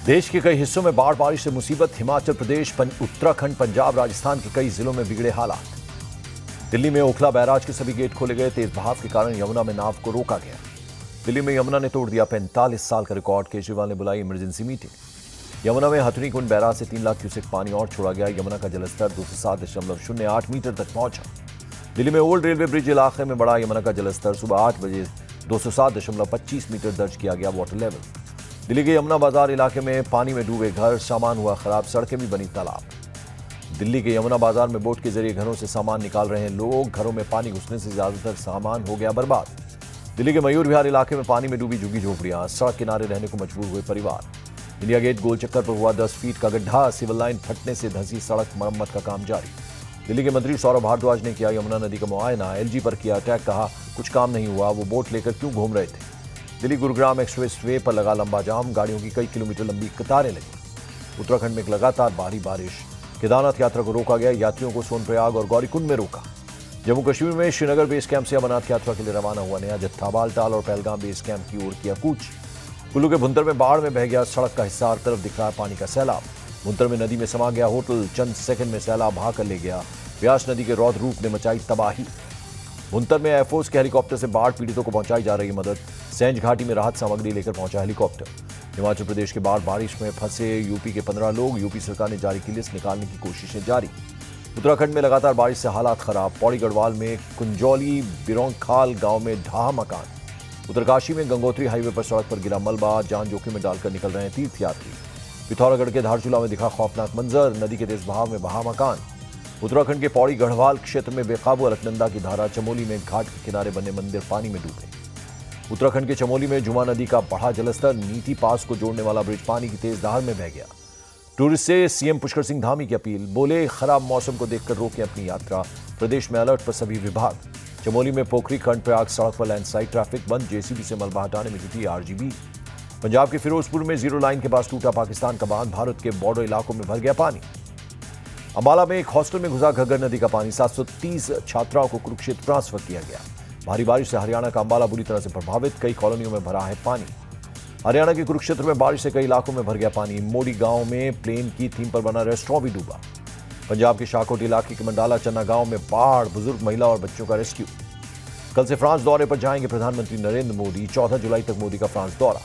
देश के कई हिस्सों में बाढ़ बारिश से मुसीबत। हिमाचल प्रदेश, उत्तराखंड, पंजाब, राजस्थान के कई जिलों में बिगड़े हालात। दिल्ली में ओखला बैराज के सभी गेट खोले गए। तेज बहाव के कारण यमुना में नाव को रोका गया। दिल्ली में यमुना ने तोड़ दिया 45 साल का रिकॉर्ड। केजरीवाल ने बुलाई इमरजेंसी मीटिंग। यमुना में हथनी कुंड बैराज से 3 लाख क्यूसेक पानी और छोड़ा गया। यमुना का जलस्तर 207.08 मीटर तक पहुंचा। दिल्ली में ओल्ड रेलवे ब्रिज इलाके में बढ़ा यमुना का जलस्तर। सुबह 8 बजे 207.25 मीटर दर्ज किया गया वाटर लेवल। दिल्ली के यमुना बाजार इलाके में पानी में डूबे घर, सामान हुआ खराब, सड़कें भी बनी तालाब। दिल्ली के यमुना बाजार में बोट के जरिए घरों से सामान निकाल रहे हैं लोग। घरों में पानी घुसने से ज्यादातर सामान हो गया बर्बाद। दिल्ली के मयूर विहार इलाके में पानी में डूबी झुग्गी झोपड़ियां, सड़क किनारे रहने को मजबूर हुए परिवार। इंडिया गेट गोल चक्कर पर हुआ 10 फीट का गड्ढा, सिविल लाइन फटने से धंसी सड़क, मरम्मत का काम जारी। दिल्ली के मंत्री सौरभ भारद्वाज ने किया यमुना नदी का मुआयना। एलजी पर किया अटैक, कहा कुछ काम नहीं हुआ, वो बोट लेकर क्यों घूम रहे थे। दिल्ली गुरुग्राम एक्सप्रेस वे पर लगा लंबा जाम, गाड़ियों की कई किलोमीटर लंबी कतारें लगी। उत्तराखंड में लगातार भारी बारिश, केदारनाथ यात्रा को रोका गया। यात्रियों को सोनप्रयाग और गौरीकुंड में रोका। जम्मू कश्मीर में श्रीनगर बेस कैंप से अमरनाथ यात्रा के लिए रवाना हुआ नया जत्था। बालटाल और पहलगाम बेस कैंप की ओर किया कूच। कुल्लू के भुंतर में बाढ़ में बह गया सड़क का हिस्सा, हर तरफ दिख रहा पानी का सैलाब। भुंतर में नदी में समा गया होटल, चंद सेकंड में सैलाब बहा कर ले गया। व्यास नदी के रौद्र रूप ने मचाई तबाही। भुंतर में एयरफोर्स के हेलीकॉप्टर से बाढ़ पीड़ितों को पहुंचाई जा रही मदद। सैंज घाटी में राहत सामग्री लेकर पहुंचा हेलीकॉप्टर। हिमाचल प्रदेश के बाढ़ बारिश में फंसे यूपी के 15 लोग। यूपी सरकार ने जारी की लिस्ट, निकालने की कोशिशें जारी। उत्तराखंड में लगातार बारिश से हालात खराब। पौड़ी गढ़वाल में कुंजौली बिरोंगखाल गांव में ढहा मकान। उत्तरकाशी में गंगोत्री हाईवे पर सड़क पर गिरा मलबा, जान जोखिम में डालकर निकल रहे हैं तीर्थयात्री। पिथौरागढ़ के धारचूला में दिखा खौफनाक मंजर, नदी के तेज बहाव में बहा मकान। उत्तराखंड के पौड़ी गढ़वाल क्षेत्र में बेकाबू अलकनंदा की धारा। चमोली में घाट के किनारे बने मंदिर पानी में डूबे। उत्तराखंड के चमोली में जुमा नदी का बढ़ा जलस्तर। नीति पास को जोड़ने वाला ब्रिज पानी की तेज धार में बह गया। टूरिस्ट से सीएम पुष्कर सिंह धामी की अपील, बोले खराब मौसम को देखकर रोकें अपनी यात्रा। प्रदेश में अलर्ट पर सभी विभाग। चमोली में पोखरी खंड प्रयाग सड़क पर लैंडस्लाइड, ट्रैफिक बंद। जेसीबी से मलबा हटाने में जुटी आरजीबी। पंजाब के फिरोजपुर में जीरो लाइन के पास टूटा पाकिस्तान का बांध। भारत के बॉर्डर इलाकों में भर गया पानी। अंबाला में एक हॉस्टल में घुसा घग्गर नदी का पानी। 730 छात्राओं को कुरुक्षेत्र ट्रांसफर किया गया। भारी बारिश से हरियाणा का अंबाला बुरी तरह से प्रभावित। कई कॉलोनियों में भरा है पानी। हरियाणा के कुरुक्षेत्र में बारिश से कई इलाकों में भर गया पानी। मोड़ी गांव में प्लेन की थीम पर बना रेस्टोरेंट भी डूबा। पंजाब के शाकोट इलाके के मंडाला चन्ना गांव में बाढ़, बुजुर्ग, महिला और बच्चों का रेस्क्यू। कल से फ्रांस दौरे पर जाएंगे प्रधानमंत्री नरेंद्र मोदी। 14 जुलाई तक मोदी का फ्रांस दौरा।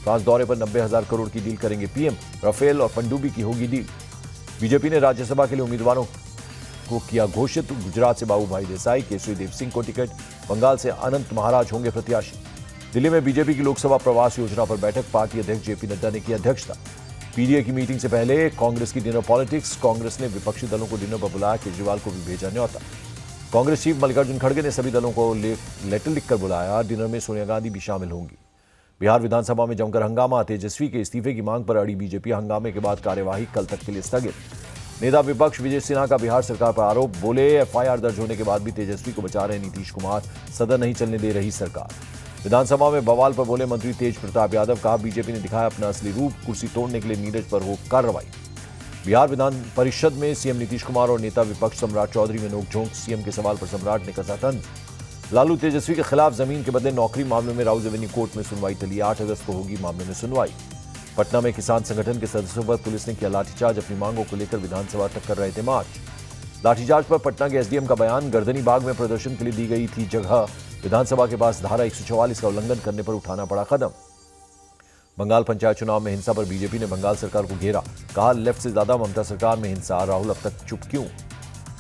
फ्रांस दौरे पर 90,000 करोड़ की डील करेंगे पीएम। राफेल और पनडुब्बी की होगी डील। बीजेपी ने राज्यसभा के लिए उम्मीदवारों को किया घोषित। गुजरात से बाबू भाई देसाई, केसरी देव सिंह को टिकट। बंगाल से अनंत महाराज होंगे प्रत्याशी। दिल्ली में बीजेपी की लोकसभा प्रवास योजना पर बैठक। पार्टी अध्यक्ष जेपी नड्डा ने की अध्यक्षता। पीडीए की मीटिंग से पहले कांग्रेस की डिनर पॉलिटिक्स। कांग्रेस ने विपक्षी दलों को डिनर पर बुलाया। केजरीवाल को भी भेजा न्यौता। कांग्रेस चीफ मल्लिकार्जुन खड़गे ने सभी दलों को लेटर लिखकर बुलाया। डिनर में सोनिया गांधी भी शामिल होंगी। बिहार विधानसभा में जमकर हंगामा। तेजस्वी के इस्तीफे की मांग पर अड़ी बीजेपी। हंगामे के बाद कार्यवाही कल तक के लिए स्थगित। नेता विपक्ष विजय सिन्हा का बिहार सरकार पर आरोप, बोले एफआईआर दर्ज होने के बाद भी तेजस्वी को बचा रहे नीतीश कुमार। सदन नहीं चलने दे रही सरकार। विधानसभा में बवाल पर बोले मंत्री तेज प्रताप यादव, कहा बीजेपी ने दिखाया अपना असली रूप। कुर्सी तोड़ने के लिए नीरज पर हो कार्रवाई। बिहार विधान परिषद में सीएम नीतीश कुमार और नेता विपक्ष सम्राट चौधरी में नोकझोंक। सीएम के सवाल पर सम्राट ने कसा तंज। लालू तेजस्वी के खिलाफ जमीन के बदले नौकरी मामले में राउज एवेन्यू कोर्ट में सुनवाई टली। 8 अगस्त को होगी मामले में सुनवाई। पटना में किसान संगठन के सदस्यों पर पुलिस ने किया लाठीचार्ज। अपनी मांगों को लेकर विधानसभा तक कर रहे थे मार्च। लाठीचार्ज पर पटना के एसडीएम का बयान, गर्दनी बाग में प्रदर्शन के लिए दी गई थी जगह। विधानसभा के पास धारा 144 का उल्लंघन करने पर उठाना पड़ा कदम। बंगाल पंचायत चुनाव में हिंसा पर बीजेपी ने बंगाल सरकार को घेरा। कहा लेफ्ट से ज्यादा ममता सरकार में हिंसा, राहुल अब तक चुप क्यों।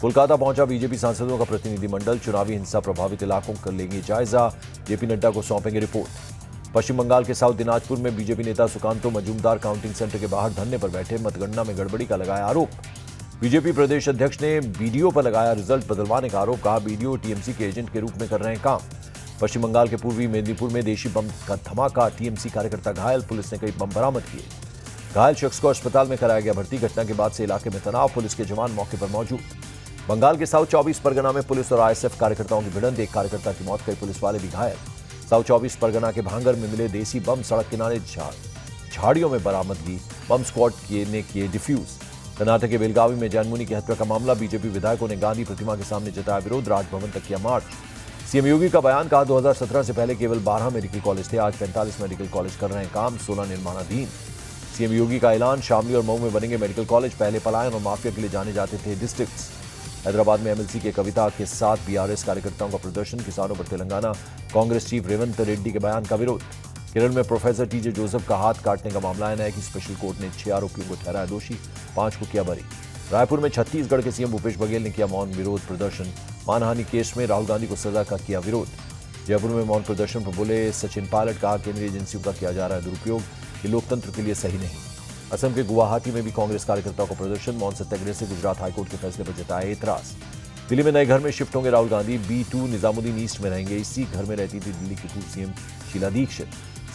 कोलकाता पहुंचा बीजेपी सांसदों का प्रतिनिधिमंडल। चुनावी हिंसा प्रभावित इलाकों का लेंगे जायजा। जेपी नड्डा को सौंपेंगे रिपोर्ट। पश्चिम बंगाल के साउथ दिनाजपुर में बीजेपी नेता सुकांतो मजूमदार काउंटिंग सेंटर के बाहर धरने पर बैठे। मतगणना में गड़बड़ी का लगाया आरोप। बीजेपी प्रदेश अध्यक्ष ने बीडीओ पर लगाया रिजल्ट बदलवाने का आरोप। कहा बीडीओ टीएमसी के एजेंट के रूप में कर रहे हैं काम। पश्चिम बंगाल के पूर्वी मेदिनीपुर में देशी बम का धमाका। टीएमसी कार्यकर्ता घायल। पुलिस ने कई बम बरामद किए। घायल शख्स को अस्पताल में कराया गया भर्ती। घटना के बाद से इलाके में तनाव। पुलिस के जवान मौके पर मौजूद। बंगाल के साउथ 24 परगना में पुलिस और आईएसएफ कार्यकर्ताओं की भिड़ंत। एक कार्यकर्ता की मौत, कई पुलिस वाले भी घायल। साउथ 24 परगना के भांगर में मिले देसी बम। सड़क किनारे झाड़ियों में बरामदगी। बम स्क्वाड ने किए डिफ्यूज। कर्नाटक के बेलगावी में जैनमुनि की हत्या का मामला। बीजेपी विधायकों ने गांधी प्रतिमा के सामने जताया विरोध। राजभवन तक किया मार्च। सीएम योगी का बयान। कहा 2017 से पहले केवल 12 मेडिकल कॉलेज थे, आज 45 मेडिकल कॉलेज कर रहे हैं काम। 16 निर्माणाधीन। सीएम योगी का ऐलान, शामली और मऊ में बनेंगे मेडिकल कॉलेज। पहले पलायन और माफिया के लिए जाने जाते थे डिस्ट्रिक्ट्स। हैदराबाद में एमएलसी के कविता के साथ बीआरएस कार्यकर्ताओं का प्रदर्शन। किसानों पर तेलंगाना कांग्रेस चीफ रेवंत रेड्डी के बयान का विरोध। केरल में प्रोफेसर टीजे जोसेफ का हाथ काटने का मामला है कि स्पेशल कोर्ट ने 6 आरोपियों को ठहराया दोषी, 5 को किया बरी। रायपुर में छत्तीसगढ़ के सीएम भूपेश बघेल ने किया मौन विरोध प्रदर्शन। मानहानि केस में राहुल गांधी को सजा का किया विरोध। जयपुर में मौन प्रदर्शन पर बोले सचिन पायलट, कहा केंद्रीय एजेंसियों का किया जा रहा है दुरुपयोग, ये लोकतंत्र के लिए सही नहीं। असम के गुवाहाटी में भी कांग्रेस कार्यकर्ताओं का प्रदर्शन। मौन सत्याग्रह से गुजरात हाईकोर्ट के फैसले पर जताया एतराज। दिल्ली में नए घर में शिफ्ट होंगे राहुल गांधी। B2 निजामुद्दीन ईस्ट में रहेंगे। इसी घर में रहती थी दिल्ली की पूर्व सीएम शीला दीक्षित।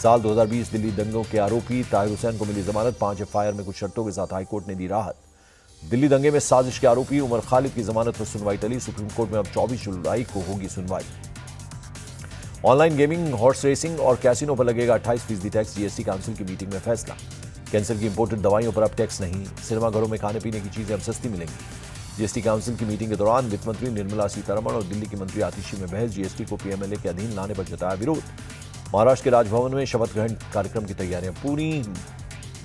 साल 2020 दिल्ली दंगों के आरोपी ताहिर हुसैन को मिली जमानत। 5 एफआईआर में कुछ शर्तों के साथ हाईकोर्ट ने दी राहत। दिल्ली दंगे में साजिश के आरोपी उमर खालिद की जमानत पर सुनवाई टली। सुप्रीम कोर्ट में अब 24 जुलाई को होगी सुनवाई। ऑनलाइन गेमिंग, हॉर्स रेसिंग और कैसीनो पर लगेगा 28% टैक्स। जीएसटी काउंसिल की मीटिंग में फैसला। कैंसर की इंपोर्टेड दवाइयों पर अब टैक्स नहीं। सिनेमाघरों में खाने पीने की चीजें अब सस्ती मिलेंगी। जीएसटी काउंसिल की मीटिंग के दौरान वित्त मंत्री निर्मला सीतारमण और दिल्ली की मंत्री आतिशी में बहस। जीएसटी को पीएमएलए के अधीन लाने पर जताया विरोध। महाराष्ट्र के राजभवन में शपथ ग्रहण कार्यक्रम की तैयारियां पूरी।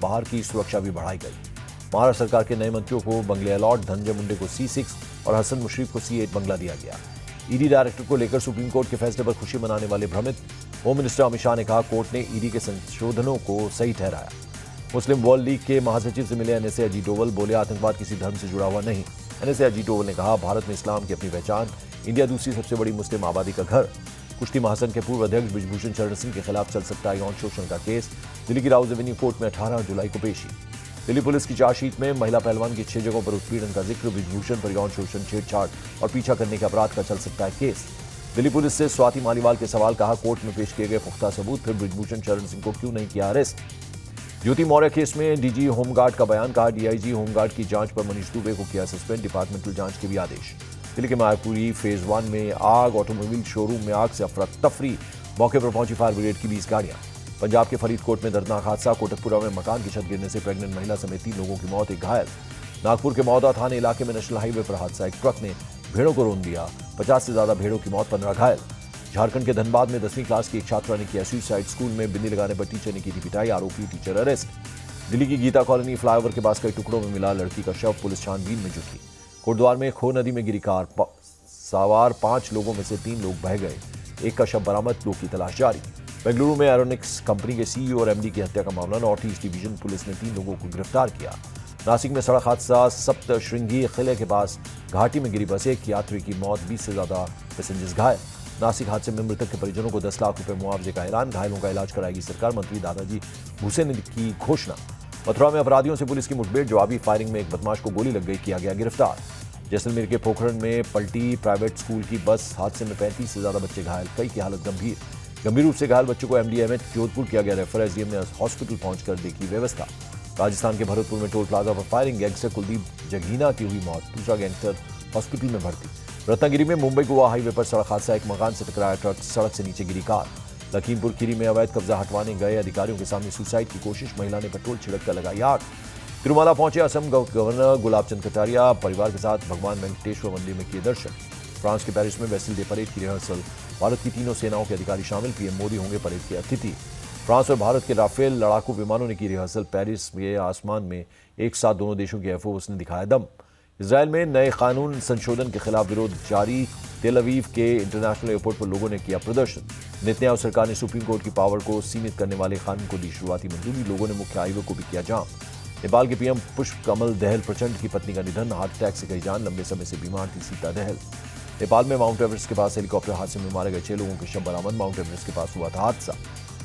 बाहर की सुरक्षा भी बढ़ाई गई। महाराष्ट्र सरकार के नए मंत्रियों को बंगले अलॉट। धनंजय मुंडे को C6 और हसन मुशरीफ को C8 बंगला दिया गया। ईडी डायरेक्टर को लेकर सुप्रीम कोर्ट के फैसले पर खुशी मनाने वाले भ्रमित। होम मिनिस्टर अमित शाह ने कहा कोर्ट ने ईडी के संशोधनों को सही ठहराया। मुस्लिम वर्ल्ड लीग के महासचिव से मिले एनएसए अजीत डोवल, बोले आतंकवाद किसी धर्म से जुड़ा हुआ नहीं। एनएसए अजीत डोवल ने कहा भारत में इस्लाम की अपनी पहचान। इंडिया दूसरी सबसे बड़ी मुस्लिम आबादी का घर। कुश्ती महासंघ के पूर्व अध्यक्ष ब्रिजभूषण शरण सिंह के खिलाफ चल सकता है यौन शोषण का केस। दिल्ली की राउज एवेन्यू कोर्ट में 18 जुलाई को पेशी। दिल्ली पुलिस की चार्जशीट में महिला पहलवान की 6 जगहों पर उत्पीड़न का जिक्र। ब्रिजभूषण पर यौन शोषण, छेड़छाड़ और पीछा करने के अपराध का चल सकता है केस। दिल्ली पुलिस से स्वाति मालीवाल के सवाल, कहा कोर्ट में पेश किए गए पुख्ता सबूत, फिर ब्रिजभूषण शरण सिंह को क्यों नहीं किया अरेस्ट। ज्योति मौर्य केस में डीजी होमगार्ड का बयान, कहा डीआईजी होमगार्ड की जांच पर मनीष दुबे को किया सस्पेंड। डिपार्टमेंटल जांच के भी आदेश। दिल्ली के मायापुरी फेज 1 में आग। ऑटोमोबाइल शोरूम में आग से अफरा तफरी। मौके पर पहुंची फायर ब्रिगेड की 20 गाड़ियां। पंजाब के फरीदकोट में दर्दनाक हादसा। कोटकपुरा में मकान की छत गिरने से प्रेग्नेंट महिला समेत 3 लोगों की मौत, 1 घायल। नागपुर के मौदा थाने इलाके में नेशनल हाईवे पर हादसा। एक ट्रक ने भेड़ों को रौंद दिया। 50 से ज्यादा भेड़ों की मौत, 15 घायल। झारखंड के धनबाद में 10वीं क्लास की एक छात्रा ने किया सुसाइड। स्कूल में बिंदी लगाने पर टीचर ने की थी पिटाई। आरोपी टीचर अरेस्ट। दिल्ली की गीता कॉलोनी फ्लाईओवर के पास कई टुकड़ों में मिला लड़की का शव। पुलिस छानबीन में जुटी। कोटद्वार में खो नदी में गिरी कार। सवार 5 लोगों में से 3 लोग बह गए। एक का शव बरामद, 2 की तलाश जारी। बेंगलुरु में एरोनिक्स कंपनी के सीईओ और एमडी की हत्या का मामला। नॉर्थ ईस्ट डिवीजन पुलिस ने 3 लोगों को गिरफ्तार किया। नासिक में सड़क हादसा। सप्त श्रृंगी किले के पास घाटी में गिरी बस। एक यात्री की मौत, 20 से ज्यादा पैसेंजर्स घायल। नासिक हादसे में मृतक के परिजनों को 10 लाख रुपए मुआवजे का ऐलान। घायलों का इलाज कराएगी सरकार। मंत्री दादाजी भूसे ने की घोषणा। मथुरा में अपराधियों से पुलिस की मुठभेड़। जवाबी फायरिंग में एक बदमाश को गोली लग गई, किया गया गिरफ्तार। जैसलमेर के पोखरण में पलटी प्राइवेट स्कूल की बस। हादसे में 35 से ज्यादा बच्चे घायल, कई की हालत गंभीर। गंभीर रूप से घायल बच्चों को एमडीएमएच जोधपुर किया गया रेफर। एसडीएम ने हॉस्पिटल पहुंचकर देखी व्यवस्था। राजस्थान के भरतपुर में टोल प्लाजा पर फायरिंग। गैंगस्टर कुलदीप जगीना की हुई मौत, दूसरा गैंगस्टर हॉस्पिटल में भर्ती। रत्नागिरी में मुंबई गोवा हाईवे पर सड़क हादसा। एक मकान से टकराया ट्रक, सड़क से नीचे गिरी कार। लखीमपुर खीरी में अवैध कब्जा हटवाने गए अधिकारियों के सामने सुसाइड की कोशिश। महिला ने पेट्रोल छिड़क कर लगाई आग। तिरुमला पहुंचे असम गवर्नर गुलाब चंद कटारिया। परिवार के साथ भगवान वेंकटेश्वर मंदिर में किए दर्शन। फ्रांस के पेरिस में वेस्टल डे परेड की रिहर्सल। भारत की तीनों सेनाओं के अधिकारी शामिल। पीएम मोदी होंगे परेड के अतिथि। फ्रांस और भारत के राफेल लड़ाकू विमानों ने की रिहर्सल। पेरिस में आसमान में एक साथ दोनों देशों के एयरफोर्स ने दिखाया दम। इजरायल में नए कानून संशोधन के खिलाफ विरोध जारी। तेल अवीव के इंटरनेशनल एयरपोर्ट पर लोगों ने किया प्रदर्शन। नेतन्याहू सरकार ने सुप्रीम कोर्ट की पावर को सीमित करने वाले कानून को दी शुरुआती मंजूरी। लोगों ने मुख्य हाईवे को भी किया जाम। नेपाल के पीएम पुष्प कमल दहल प्रचंड की पत्नी का निधन। हार्ट अटैक से गई जान। लंबे समय से बीमार थी सीता दहल। नेपाल में माउंट एवरेस्ट के पास हेलीकॉप्टर हादसे में मारे गए 6 लोगों के शव बरामद। माउंट एवरेस्ट के पास हुआ था हादसा।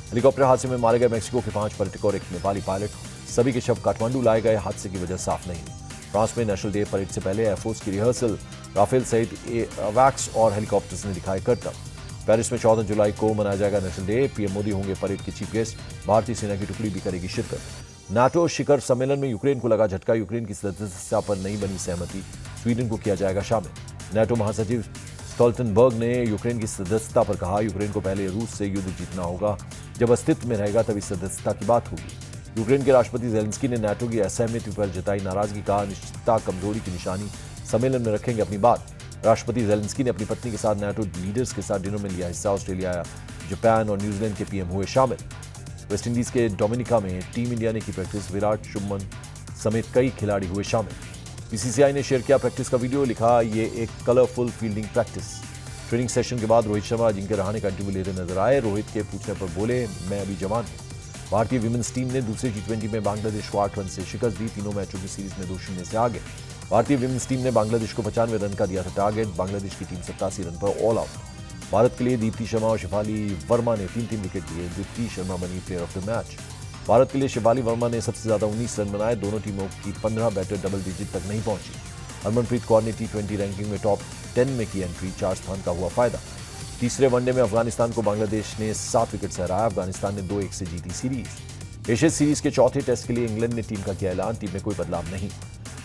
हेलीकॉप्टर हादसे में मारे गए मैक्सिको के 5 पर्यटक और एक नेपाली पायलट। सभी के शव काठमांडू लाए गए। हादसे की वजह साफ नहीं। फ्रांस में नेशनल डे परेड से पहले एयरफोर्स की रिहर्सल। राफेल सहित वैक्स और हेलीकॉप्टर्स ने दिखाए करतब। पेरिस में 14 जुलाई को मनाया जाएगा नेशनल डे। पीएम मोदी होंगे परेड के चीफ गेस्ट। भारतीय सेना की टुकड़ी भी करेगी शिरकत। नाटो शिखर सम्मेलन में यूक्रेन को लगा झटका। यूक्रेन की सदस्यता पर नहीं बनी सहमति। स्वीडन को किया जाएगा शामिल। नाटो महासचिव स्टोल्टनबर्ग ने यूक्रेन की सदस्यता पर कहा, यूक्रेन को पहले रूस से युद्ध जीतना होगा। जब अस्तित्व में रहेगा तभी सदस्यता की बात होगी। यूक्रेन के राष्ट्रपति जेलेंस्की ने नाटो की असहमति पर जताई नाराजगी। कहा, अनिश्चितता कमजोरी की निशानी। सम्मेलन में रखेंगे अपनी बात। राष्ट्रपति जेलेंस्की ने अपनी पत्नी के साथ नाटो लीडर्स के साथ डिनर में लिया हिस्सा। ऑस्ट्रेलिया, जापान और न्यूजीलैंड के पीएम हुए शामिल। वेस्टइंडीज के डोमिनिका में टीम इंडिया ने की प्रैक्टिस। विराट, शुभमन समेत कई खिलाड़ी हुए शामिल। बीसीसीआई ने शेयर किया प्रैक्टिस का वीडियो, लिखा ये एक colourful fielding practice. Training session के बाद रोहित शर्मा अजिंक्य रहाणे का इंटरव्यू लेते नजर आए। रोहित के पूछने पर बोले, मैं अभी जवान हूं। भारतीय विमेंस टीम ने दूसरे T20 में बांग्लादेश को 8 रन से शिकस्त दी। तीनों मैचों की सीरीज में 2-0 से आगे। भारतीय विमेंस टीम ने बांग्लादेश को 95 रन का दिया था टारगेट। बांग्लादेश की टीम 87 रन पर ऑल आउट। भारत के लिए दीप्ति शर्मा और शिफाली वर्मा ने 3-3 विकेट लिए। दीप्ति शर्मा बनी player of the match. Bharat के लिए शिफाली वर्मा ने सबसे ज्यादा 19 रन बनाए। दोनों टीमों की 15 बैटर डबल डिजिट तक नहीं पहुंची। हरमनप्रीत कौर ने T20 रैंकिंग में टॉप 10 में की एंट्री। 4 स्थान का हुआ फायदा। तीसरे वनडे में अफगानिस्तान को बांग्लादेश ने 7 विकेट से हराया। अफगानिस्तान ने 2-1 से जीती सीरीज। एशियन सीरीज के चौथे टेस्ट के लिए इंग्लैंड ने टीम का किया ऐलान। टीम में कोई बदलाव नहीं।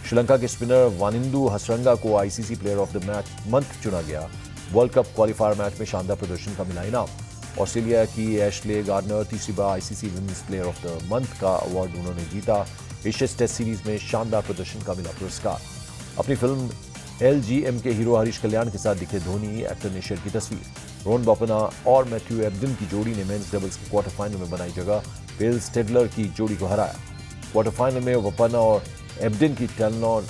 श्रीलंका के स्पिनर वानिंदु हसरंगा को ICC player of the match month चुना गया। वर्ल्ड कप क्वालिफायर मैच में शानदार प्रदर्शन का मिला इनाम। ऑस्ट्रेलिया की एशले गार्डनर तीसरी बार ICC women's player of the month का अवार्ड उन्होंने जीता। एशियन टेस्ट सीरीज में शानदार प्रदर्शन का मिला पुरस्कार। अपनी फिल्म LGM के हीरो हरीश कल्याण के साथ दिखे धोनी, एक्टर ने शेयर की तस्वीर। रोहन बोपन्ना और मैथ्यू एब्डन की जोड़ी ने मेंस डबल्स के क्वार्टर फाइनल में बनाई जगह। बिल स्टेडलर की जोड़ी को हराया। क्वार्टर फाइनल में बोपन्ना और एब्डन की टेलनॉर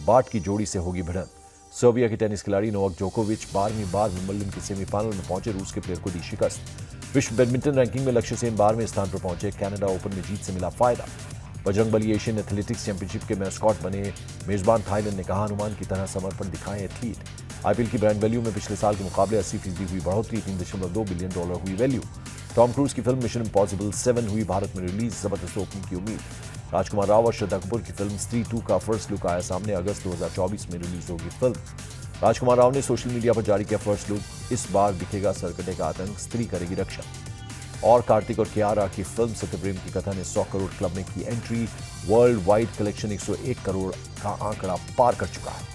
बाट की जोड़ी से होगी भिड़ंत। सर्बिया के टेनिस खिलाड़ी नोवाक जोकोविच 12वीं बार विंबलडन के सेमीफाइनल में पहुंचे। रूस के प्लेयर को दी शिकस्त। विश्व बैडमिंटन रैंकिंग में लक्ष्य सेन 12वें स्थान पर पहुंचे। कनाडा ओपन में जीत से मिला फायदा। बजरंगबली एशियन एथलेटिक्स चैंपियनशिप के मैस्कॉट बने। मेजबान थाईलैंड ने कहा, हनुमान की तरह समर्पण दिखाएं एथलीट। आईपीएल की ब्रांड वैल्यू में पिछले साल के मुकाबले 80% हुई बढ़ोतरी। $3.2 बिलियन हुई वैल्यू। टॉम क्रूज की फिल्म मिशन इम्पॉसिबल 7 हुई भारत में रिलीज। जबरदस्त ओपनिंग की उम्मीद। राजकुमार राव और श्रद्धा कपूर की फिल्म स्त्री 2 का फर्स्ट लुक आया सामने। अगस्त 2024 में रिलीज होगी फिल्म। राजकुमार राव ने सोशल मीडिया पर जारी किया फर्स्ट लुक। इस बार दिखेगा सरकटे का आतंक, स्त्री करेगी रक्षा। और कार्तिक और कियारा की फिल्म सत्यप्रेम की कथा ने 100 करोड़ क्लब में की entry. World wide collection 101 crore का आंकड़ा पार कर चुका है।